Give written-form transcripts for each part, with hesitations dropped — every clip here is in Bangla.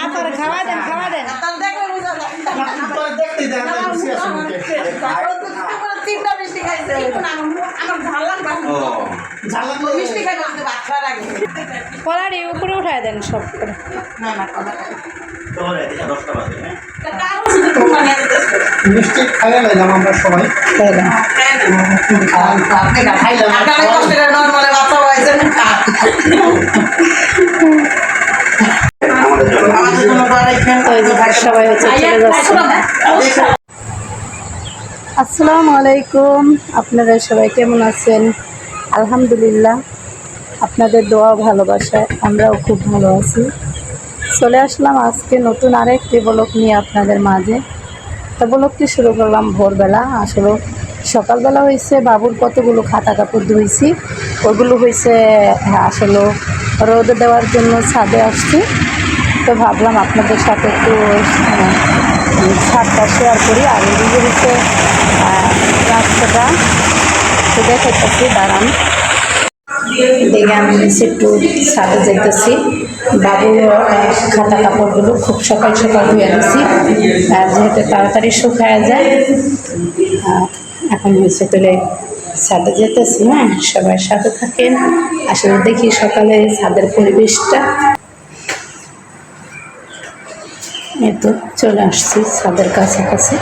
আপনার খাওয়া দেন তিনটা মিষ্টি খাইছে আমার ঝাল লাগবে মিষ্টি খাইবে আপনি বাচ্চার আগে কলারি উপরে উঠায় দেন সব করে। না না মিষ্টি খাইয়ে নিলাম আমরা সবাই। সবাই হচ্ছে চলে যাচ্ছে। আসসালামু আলাইকুম, আপনারা সবাই কেমন আছেন? আলহামদুলিল্লাহ, আপনাদের দোয়া ভালোবাসায় আমরাও খুব ভালো আছি। চলে আসলাম আজকে নতুন আরেকটি ব্লগ নিয়ে আপনাদের মাঝে। তো ব্লগটি শুরু করলাম ভোরবেলা। আসলে সকালবেলা হয়েছে বাবুর কতগুলো খাতা কাপড় ধুইছি, ওগুলো হয়েছে আসলে রোদে দেওয়ার জন্য ছাদে আসছি। তো ভাবলাম আপনাদের সাথে একটু ছাদটা শেয়ার করি। আর এদিকে হচ্ছে রাস্তাটা তো দেখাইতেছি, দাঁড়ান দেখে আমি একটু ছাদে যেতেছি। বাবুর খাতা কাপড়গুলো খুব সকাল সকাল ধুয়ে দিছি, যেহেতু তাড়াতাড়ি শুকায় যায়। এখন হয়েছে তুলে ছাদে যেতেছি। হ্যাঁ, সবাই সাথে থাকেন। আসলে দেখি সকালে ছাদের পরিবেশটা। এই তো চলে আসছি ছাদের কাছাকাছি।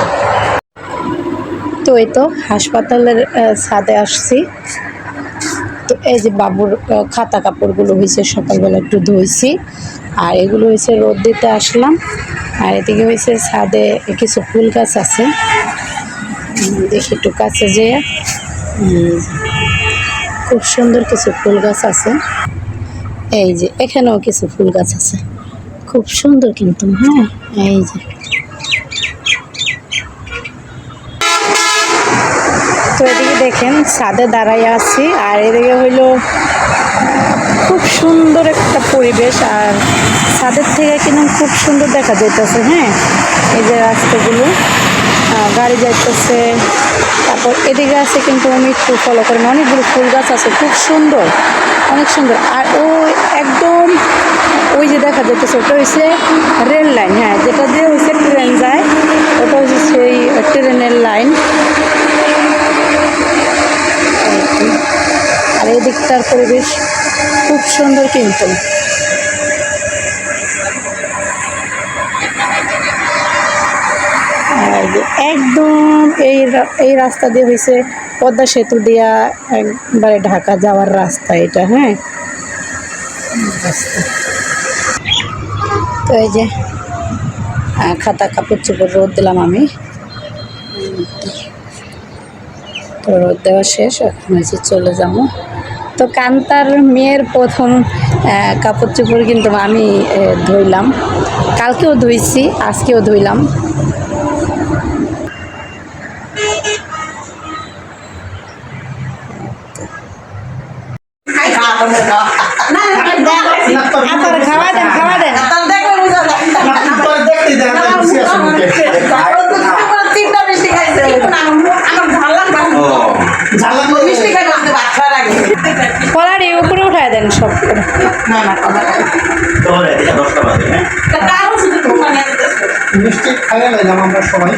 তো এই তো হাসপাতালের ছাদে আসছি। তো এই যে বাবুর খাতা কাপড়গুলো হয়েছে সকালবেলা একটু ধুইছি, আর এগুলো হয়েছে রোদ দিতে আসলাম। আর এদিকে হয়েছে ছাদে কিছু ফুল গাছ আছে, দেখি একটু কাছে যেয়ে। খুব সুন্দর কিছু ফুল গাছ আছে। এই যে এখানেও কিছু ফুল গাছ আছে, খুব সুন্দর কিন্তু। হ্যাঁ, এই যে তো এদিকে দেখেন ছাদে দাঁড়াই আছি, আর এদিকে হইলো খুব সুন্দর একটা পরিবেশ। আর ছাদের থেকে কিন্তু খুব সুন্দর দেখা যাইতেছে। হ্যাঁ, এই যে রাস্তাগুলো গাড়ি যাইতেছে। তারপর এদিকে আছে কিন্তু আমি একটু ফলো করেন, অনেকগুলো ফুল গাছ আছে, খুব সুন্দর, অনেক সুন্দর। আর ওই একদম ওই যে দেখা যাইতেছে ওটা হচ্ছে রেল লাইন। হ্যাঁ, যেটা দিয়ে হচ্ছে ট্রেন যায়, ওটা হচ্ছে সেই ট্রেনের লাইন। আর এই দিকটার পরিবেশ খুব সুন্দর কিন্তু। একদম এই রাস্তা দিয়ে হয়েছে পদ্মা সেতু দিয়া একবারে ঢাকা যাওয়ার রাস্তা এটা। হ্যাঁ, তো এই যে খাতা কাপড় চোপড় রোদ দিলাম আমি। তো রোদ দেওয়া শেষ, এখন হয়েছে চলে যাবো। তো কান্তার মেয়ের প্রথম কাপড় চোপড় কিন্তু আমি ধুইলাম, কালকেও ধুইছি, আজকেও ধুইলাম। আপনার খাওয়া দেন তিনটা মিষ্টি খাইছে আমার ঝাল লাগবে মিষ্টি খাইবে আপনি বাচ্চার আগে কলারি উপরে উঠায় দেন সব করে। না না মিষ্টি খাইয়ে নিলাম আমরা সবাই।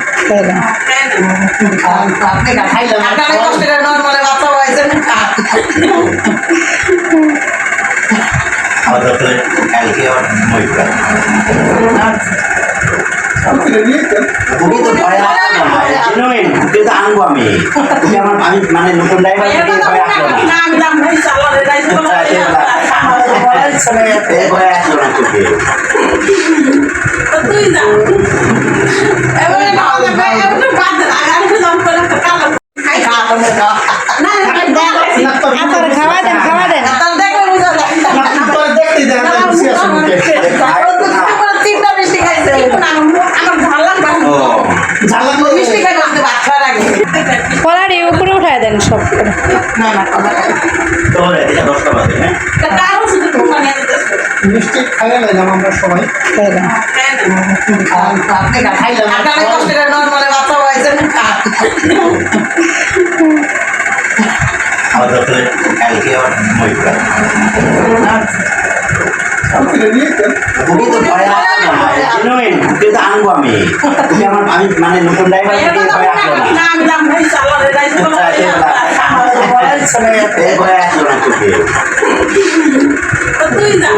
আনবো আমি মানে নতুন ড্রাইভার আপনার খাওয়া দেন তিনটা মিষ্টি খাইছে আমার ঝাল লাগবে মিষ্টি খাইবে আপনি বাচ্চার আগে কলারি উপরে উঠায় দেন সব করে। না না মিষ্টি খাইয়ে নিলাম আমরা সবাই। কালকে তুমি তো ভয় আসছো না জেনুইন তুমি তো আনবো আমি তুমি আমার আমি মানে নতুন ড্রাইভার ভয় আসলো না না আমি নাম ভাই চালালে যাইছো না এই ভয় আসলো না তোকে তুই যা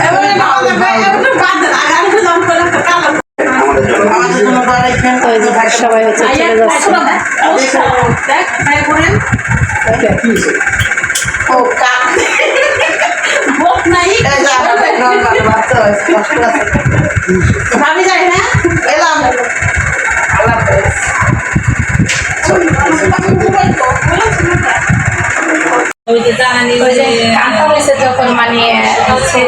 এবারে না ভাই এবারে বাদ দে আগামী তো নাম করে কালো আমাদের জন্য আমাদের জন্য বাড়াইছেন তো এই যে সবাই হচ্ছে চলে যাচ্ছে দেখ তাই করেন ও কাক বক নাই ভাবি যাই না এলাম আল্লাহ ওই যে কান্তা হয়েছে যখন মানে হচ্ছে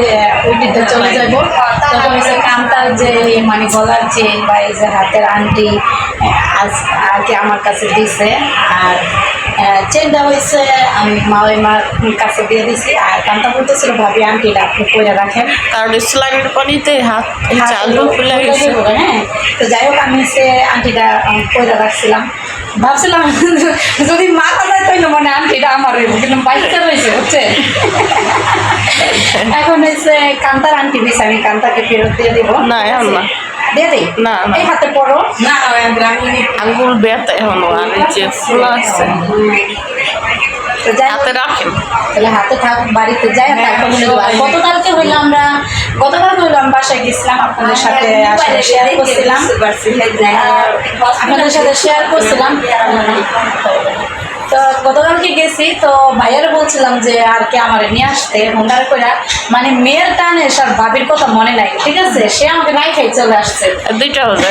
উইটিতে চলে যাবো তখন হচ্ছে কান্তার যে মানে গলার চেন বা এই যে হাতের আংটি আজ আর কি আমার কাছে দিছে আর চেনটা হয়েছে আমি মার কাছে দিয়ে দিছি আর কান্তা বলতেছিল ভাবি আংটিটা আপনি করে রাখেন কারণ ইসলামের পানিতে হাত চালু খুলে গেছে হ্যাঁ তো যাই হোক আমি সে আংটিটা করে রাখছিলাম ভাবছিলাম যদি মাথা যায় তাইলে মানে আংটিটা আমার হইব কিন্তু বাইকটা রয়েছে হচ্ছে এখন হচ্ছে কান্তার আংটি দিয়েছে আমি কান্তাকে ফেরত দিয়ে দিব না, এখন না। দিয়ে দিই না, না। এই হাতে পড়ো না আমি আঙ্গুল ব্যথা এখনো আর এই যে খোলা আছে তো যাই হোক, হাতে রাখেন তাহলে হাতে থাক বাড়িতে যাই তারপর মনে করবো। আর গতকালকে হইলাম বাসায় গেছিলাম আপনাদের সাথে আসলে শেয়ার করছিলাম আপনাদের সাথে শেয়ার করছিলাম তো গতকালকে গেছি তো ভাইয়ারও বলছিলাম যে আর কি আমার নিয়ে আসতে হুন্ডার করে মানে মেয়ের টানে সব ভাবির কথা মনে নাই ঠিক আছে সে আমাকে নাই খাই চলে আসছে দুইটা হলে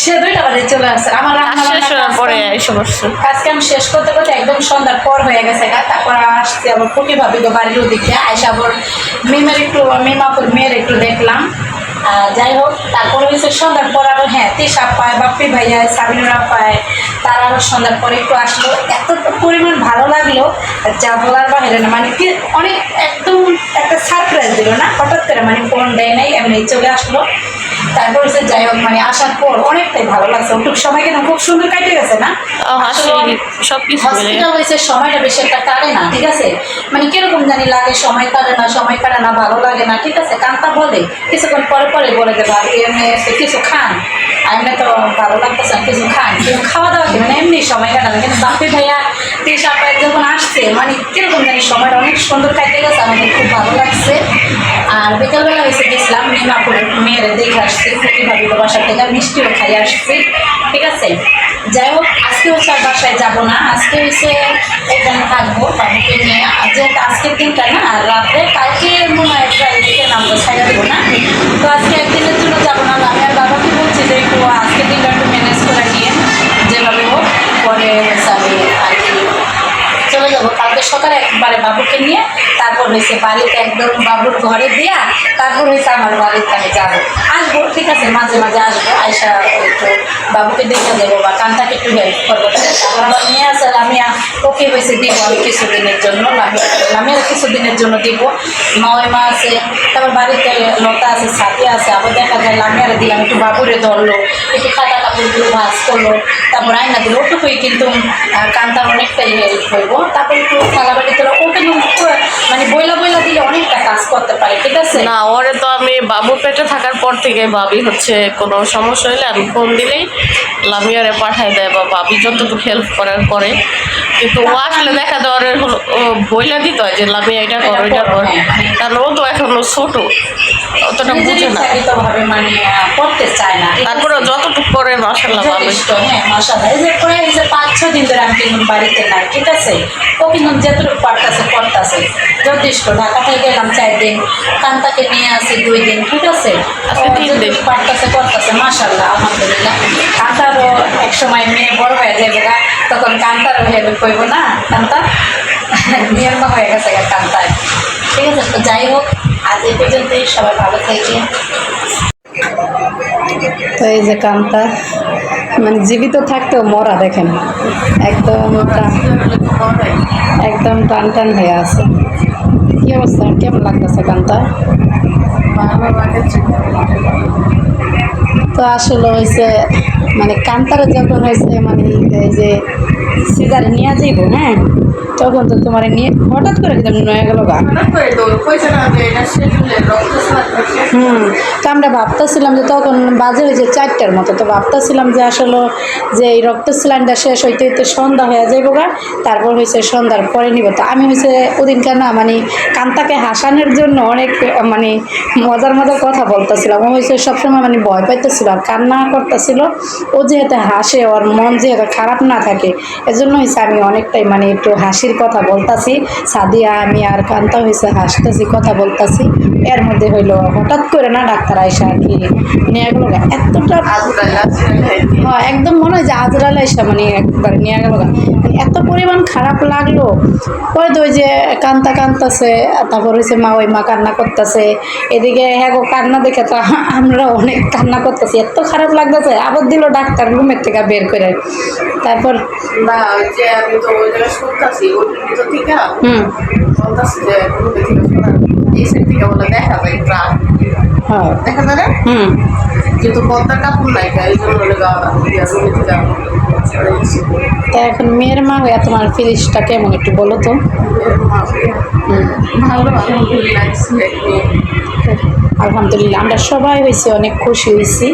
সে 2টা বাজে চলে আসছে আমার রান্না শেষ বান্না হওয়ার কাজ পরে কাম- এসে বসছে কাজকে আমি শেষ করতে করতে একদম সন্ধ্যার পর হয়ে গেছে তারপর আসছি আবার কুটি ভাবি তো বাড়ির ওদিকে আয়সা আবার মিমাপুর মেয়ের একটু দেখলাম যাই হোক তারপরে হচ্ছে সন্ধ্যার পর আরো হ্যাঁ তিশা পায় বাপ্পি ভাইয়া সাবিনুরা পায় তারা আরো সন্ধ্যার পরে একটু আসলো এত পরিমাণ ভালো লাগলো যা বলার বাইরে না মানে কি অনেক একদম একটা সারপ্রাইজ দিল না হঠাৎ করে মানে ফোন দেয় নাই এমনি চলে আসলো তারপর হচ্ছে যাই হোক মানে আসার পর অনেকটাই ভালো লাগছে ওটুক সময় কিন্তু খুব সুন্দর কাটে গেছে না হাসি সবকিছু মিলে হসপিটাল হয়েছে সময়টা বেশি একটা কাটে না ঠিক আছে মানে কিরকম জানি লাগে সময় কাটে না ভালো লাগে না ঠিক আছে কান্তা বলে কিছুক্ষণ পরে পরে বলে যে ভাবি এমনি কিছু খান আর এমনি তো ভালো লাগতেছে না, কিছু খান কিন্তু খাওয়া দাওয়া কি মানে এমনি সময় কাটানো কিন্তু বাপি ভাইয়া তিশা পায় যখন আসছে মানে কিরকম জানি সময়টা অনেক সুন্দর কাটে গেছে আমাদের খুব ভালো লাগছে আর বিকালবেলা এসে গেছিলাম মিমাপুরের মেয়েরে দেখে আসছি ফুটি ভাবির বাসা থেকে মিষ্টিও খাই আসছি ঠিক আছে যাই হোক আজকে হচ্ছে আর বাসায় যাবো না আজকে হচ্ছে এখানে থাকবো বাবুকে নিয়ে যেহেতু আজকের দিনটা না আর রাত্রে কালকে মনে হয় একটা এদিকে নামবো ছাড়া দেবো না তো আজকে একদিনের জন্য যাবো না আমি আর বাবাকে বলছি যে একটু আজকের দিনটা একটু ম্যানেজ করে নিয়ে যেভাবে হোক পরে হচ্ছে আমি আর কি চলে যাবো কালকে সকালে একবারে বাবুকে নিয়ে তারপর হয়েছে বাড়িতে একদম বাবুর ঘরে দিয়া তারপর হয়েছে আমার বাড়িতে আমি যাবো আসবো ঠিক আছে মাঝে মাঝে আসবো আয়সা একটু বাবুকে দেখে যাবো বা কান্তাকে একটু হেল্প করবো তারপর আবার নিয়ে আসে আমি ওকে হয়েছে দিব আমি কিছুদিনের জন্য আমি আর কিছুদিনের জন্য দিব মা আছে তারপর বাড়িতে লতা আছে ছাতি আছে আবার দেখা যায় আমি আর দিলাম একটু বাবুরে ধরলো একটু খাতা কাপড়গুলো ভাজ করলো তারপর আয়না দিল ওটুকুই কিন্তু কান্তার অনেকটাই হেল্প করবো তারপর একটু খেলাবাড়ি তোলা ওকে মানে বইলা দিলে অনেকটা কাজ করতে পারে ঠিক আছে না ওরে তো আমি বাবু পেটে থাকার পর থেকে ভাবি হচ্ছে কোনো সমস্যা হলে আমি ফোন দিলেই লামিয়ারে পাঠায় দেয় বা ভাবি যতটুকু হেল্প করার করে কিন্তু ও আসলে দেখা দেওয়ার হলো ও বইলা দিত যে লামিয়া এটা কর ওইটা কর কারণ ও তো এখনো ছোট অতটা বুঝে না ভাবে মানে করতে চায় না তারপরে যতটুকু করে মাসাল্লাহ ভালো যথেষ্ট, হ্যাঁ মাশাআল্লাহ এই যে প্রায় এই যে 5-6 দিন ধরে আমি কিন্তু বাড়িতে নাই ঠিক আছে ও কিন্তু যেটুকু করতেছে যথেষ্ট ঢাকা থেকে গেলাম 4 দিন কান্তাকে নিয়ে আসি 2 দিন ঠিক আছে আজকে 3 দিন। করতেছে মাশাআল্লাহ আলহামদুলিল্লাহ কান্তারও এক সময় মেয়ে বড় হয়ে যাবে গা তখন কান্তারও হেল্প করবো না কান্তা মেয়ের মা হয়ে গেছে কান্তায় ঠিক আছে তো যাই হোক আজ এই পর্যন্তই সবাই ভালো থেকে তো এই যে কান্তা মানে জীবিত থাকতেও মরা দেখেন একদম টান হয়ে আছে কি অবস্থা কেমন লাগতেছে কান্তা তো আসলে হয়েছে মানে কান্তার যখন হয়েছে মানে এই যে সিজারে নিয়ে যাইব হ্যাঁ তখন তো তোমার নিয়ে হঠাৎ করে কিন্তু নয়া গেল গা করে তো পয়সা না দিয়ে এটা শেষ হলে রক্তস্রাব শেষ তো আমরা ভাবতেছিলাম যে তখন বাজে হয়েছে 4টার মতো, তো ভাবতেছিলাম যে আসলে যে এই রক্ত সিলিন্ডার শেষ হইতে হইতে সন্ধ্যা হয়ে যাইব গা, তারপর হয়েছে সন্ধ্যার পরে নিব। তো আমি হয়েছে ওদিনকার না মানে কান্তাকে হাসানোর জন্য অনেক মানে মজার মজার কথা বলতেছিলাম। ও হয়েছে সবসময় মানে ভয় পাইতেছিল আর কান্না করতেছিল। ও যেহেতু হাসে, ওর মন যেহেতু খারাপ না থাকে, এজন্য হয়েছে আমি অনেকটাই মানে একটু হাসির কথা বলতাছি। সাদিয়া আমি আর কান্তা হয়েছে হাসতেছি, কথা বলতাছি। এর মধ্যে হইলো হঠাৎ করে না ডাক্তার আইসা আর কি নিয়ে গেল গা। এতটা হ্যাঁ একদম মনে হয় যে আজরাল আইসা মানে একবারে নিয়ে গেল গা। এত পরিমাণ খারাপ লাগলো। পরে তো ওই যে কান্তা কান্তাছে, তারপর হয়েছে মা ওই মা কান্না করতেছে, এদিকে হ্যাঁ গো কান্না দেখে তো আমরা অনেক কান্না করতেছি, এত খারাপ লাগতেছে। আবার দিল ডাক্তার রুমের থেকে বের করে। তারপর না ওই যে আমি তো ওই জায়গায় শুনতেছি ওর ভিতর থেকে বলতেছি যে কোনো থেকে শোনা এই সাইড থেকে বলে দেখা যায় ট্রাক হ্যাঁ দেখা যায় না কিন্তু পদ্মার কাপড় নাই এই জন্য বলে গাওয়া রুমে থেকে তা এখন মেয়ের মা হয়ে তোমার ফিলিংসটা কেমন একটু বলো তো। ভালো আলহামদুলিল্লাহ। আলহামদুলিল্লাহ আমরা সবাই হয়েছি অনেক খুশি হয়েছি।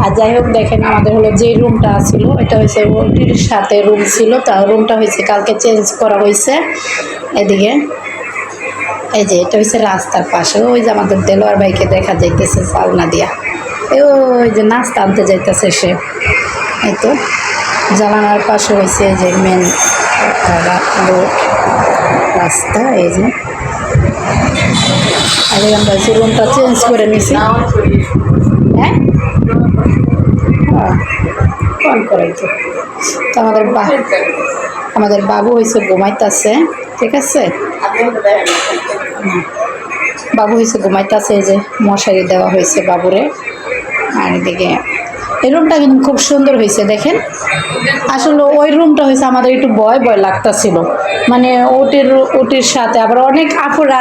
আর যাই হোক দেখেন আমাদের হলো যে রুমটা ছিল এটা হয়েছে ওটির সাথে রুম ছিল, তা রুমটা হয়েছে কালকে চেঞ্জ করা হয়েছে। এদিকে এই যে এটা হচ্ছে রাস্তার পাশে, ওই যে আমাদের দেলোয়ার ভাইকে দেখা যাইতেছে চালনা দিয়া, ওই যে নাস্তা আনতে যাইতেছে সে। এই তো জানালার পাশে হয়েছে এই যে মেন রাস্তা। এই যে আগে আমরা যে রুমটা চেঞ্জ করে নিছি। হ্যাঁ ফোন করাই তো। তো আমাদের বাবু হয়েছে ঘুমাইতেছে, ঠিক আছে বাবু হয়েছে ঘুমাইতেছে। এই যে মশারি দেওয়া হয়েছে বাবুরে। আর এদিকে এই রুমটা কিন্তু খুব সুন্দর হয়েছে দেখেন। আসলে ওই রুমটা হয়েছে আমাদের একটু ভয় ভয় লাগতেছিল, মানে ওটির সাথে আবার অনেক আপুরা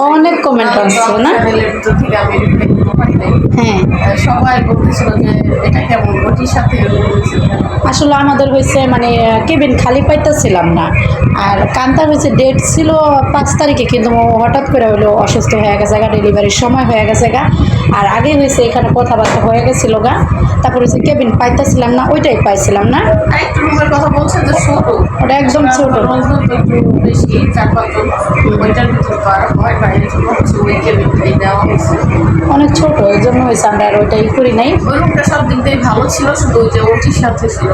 অনেক কমেন্ট আসছে না। হ্যাঁ সবাই বলতেছিল যে এটা কেমন ওটির সাথে আসলে আমাদের হয়েছে মানে কেবিন খালি পাইতেছিলাম না। আর কান্তার হয়েছে ডেট ছিল 5 তারিখে, কিন্তু হঠাৎ করে হলো অসুস্থ হয়ে গেছে গা, ডেলিভারির সময় হয়ে গেছে গা। আর আগে হয়েছে এখানে কথাবার্তা হয়ে গেছিলো গা, তারপর হচ্ছে কেবিন পাইতেছিলাম না, ওইটাই পাইছিলাম না। আরেকটা রুমের কথা বলছে যে ছোট, ওটা একদম ছোট, একটু বেশি 4-5 জন ওইটার ভিতরে তো আর হয় বাইরে জন্য হচ্ছে ওই কেবিনটাই দেওয়া হয়েছে অনেক ছোট, এই জন্য হয়েছে আমরা আর ওইটাই করি নাই। ওই রুমটা সব দিক দিয়ে ভালো ছিল, শুধু ওই যে ওটির সাথে ছিল।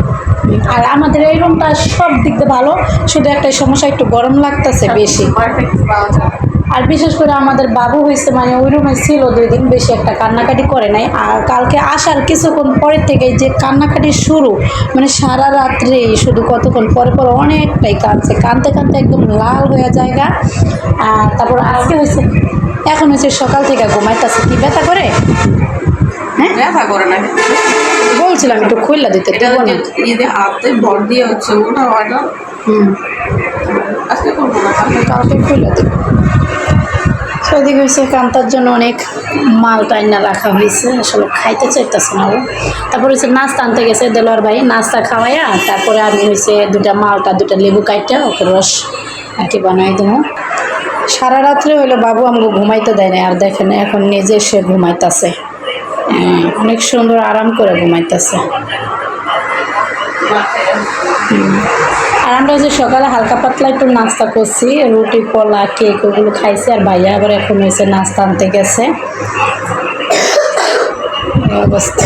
আর আমাদের এই রুমটা সব দিক দিয়ে ভালো, শুধু একটাই সমস্যা একটু গরম লাগতেছে বেশি। পারফেক্ট পাওয়া যায়। আর বিশেষ করে আমাদের বাবু হয়েছে মানে ওই রুমে ছিল 2 দিন, বেশি একটা কান্নাকাটি করে নাই। আর কালকে আসার কিছুক্ষণ পরের থেকে যে কান্নাকাটি শুরু, মানে সারা রাত্রে শুধু কতক্ষণ পরে পরে অনেকটাই কাঁদছে, কাঁদতে কাঁদতে একদম লাল হয়ে জায়গা। আর তারপর আজকে হয়েছে এখন হয়েছে সকাল থেকে ঘুমাইতেছে। কি ব্যথা করে? হ্যাঁ ব্যথা করে না, বলছিলাম একটু খুললা দিতে, এটা দেবো না। ঈদে হাতে ভর দিয়ে হচ্ছে ওটা হয় না। আজকে করবো না, কালকে খুলে দেবো। সেদিকে হয়েছে কান্তার জন্য অনেক মাল টাইনা রাখা হয়েছে, আসলে খাইতে চাইতেছে না ও। তারপর হচ্ছে নাস্তা আনতে গেছে দেলোয়ার ভাই, নাস্তা খাওয়াইয়া তারপরে আমি হয়েছে 2টা লেবু কাইটা ওকে রস আর কি বানাই দেবো। সারা রাত্রে হইলো বাবু আমাকে ঘুমাইতে দেয় না। আর দেখেন এখন নিজে সে ঘুমাইতেছে, অনেক সুন্দর আরাম করে ঘুমাইতেছে। আর আমরা যে সকালে হালকা পাতলা একটু নাস্তা করছি, রুটি কলা কেক ওগুলো খাইছি। আর ভাইয়া আবার এখন হয়েছে নাস্তা আনতে গেছে, অবস্থা।